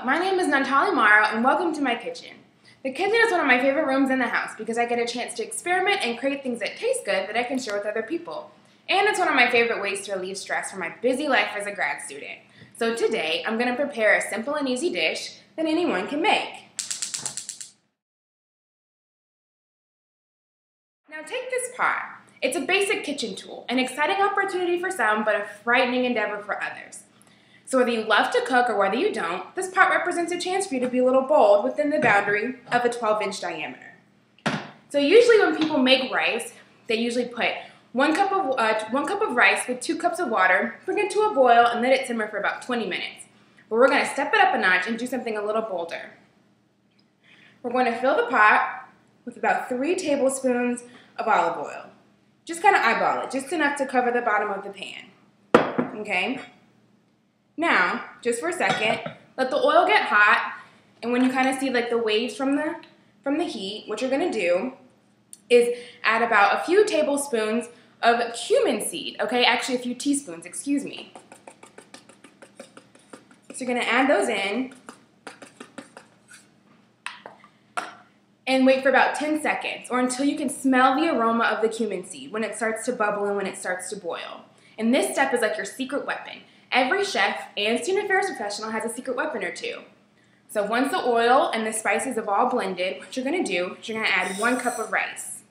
my name is Nontalie Morrow, and welcome to my kitchen. The kitchen is one of my favorite rooms in the house because I get a chance to experiment and create things that taste good that I can share with other people. And it's one of my favorite ways to relieve stress from my busy life as a grad student. So today, I'm going to prepare a simple and easy dish that anyone can make. Now take this pot. It's a basic kitchen tool, an exciting opportunity for some, but a frightening endeavor for others. So whether you love to cook or whether you don't, this pot represents a chance for you to be a little bold within the boundary of a 12-inch diameter. So usually when people make rice, they usually put one cup of rice with 2 cups of water, bring it to a boil, and let it simmer for about 20 minutes. But we're going to step it up a notch and do something a little bolder. We're going to fill the pot with about 3 tablespoons of olive oil. Just kind of eyeball it, just enough to cover the bottom of the pan. Okay? Now, just for a second, let the oil get hot, and when you kind of see like the waves from the heat, what you're going to do is add about a few tablespoons of cumin seed, okay? Actually, a few teaspoons, excuse me. So you're going to add those in and wait for about 10 seconds or until you can smell the aroma of the cumin seed when it starts to bubble and when it starts to boil. And this step is like your secret weapon. Every chef and student affairs professional has a secret weapon or two. So once the oil and the spices have all blended, what you're going to do is you're going to add 1 cup of rice.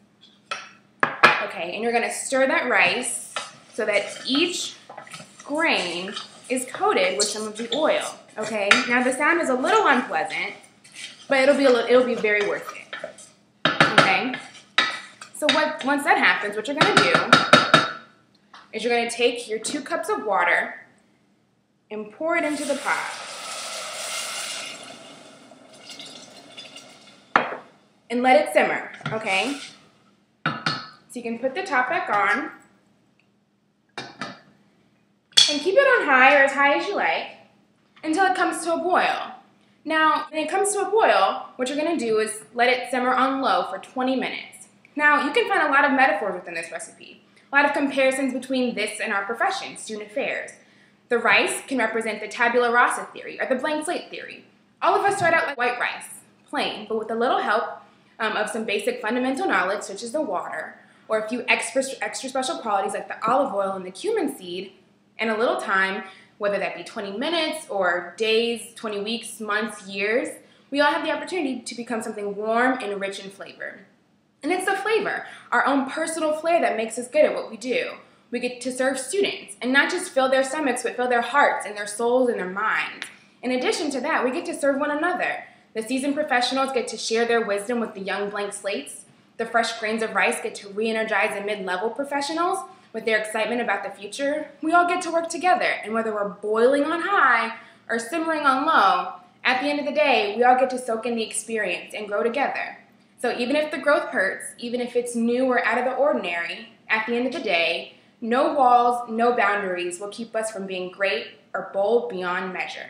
Okay, and you're going to stir that rice so that each grain is coated with some of the oil. Okay, now the sound is a little unpleasant, but it'll be very worth it. Okay, so once that happens, what you're going to do is you're going to take your 2 cups of water and pour it into the pot. And let it simmer, okay? So you can put the top back on and keep it on high or as high as you like until it comes to a boil. Now, when it comes to a boil, what you're going to do is let it simmer on low for 20 minutes. Now, you can find a lot of metaphors within this recipe, a lot of comparisons between this and our profession, student affairs. The rice can represent the tabula rasa theory, or the blank slate theory. All of us start out like white rice, plain, but with a little help of some basic fundamental knowledge, such as the water, or a few extra special qualities like the olive oil and the cumin seed, and a little time, whether that be 20 minutes or days, 20 weeks, months, years, we all have the opportunity to become something warm and rich in flavor. And it's the flavor, our own personal flair, that makes us good at what we do. We get to serve students and not just fill their stomachs, but fill their hearts and their souls and their minds. In addition to that, we get to serve one another. The seasoned professionals get to share their wisdom with the young blank slates. The fresh grains of rice get to re-energize the mid-level professionals with their excitement about the future. We all get to work together, and whether we're boiling on high or simmering on low, at the end of the day, we all get to soak in the experience and grow together. So even if the growth hurts, even if it's new or out of the ordinary, at the end of the day, no walls, no boundaries will keep us from being great or bold beyond measure.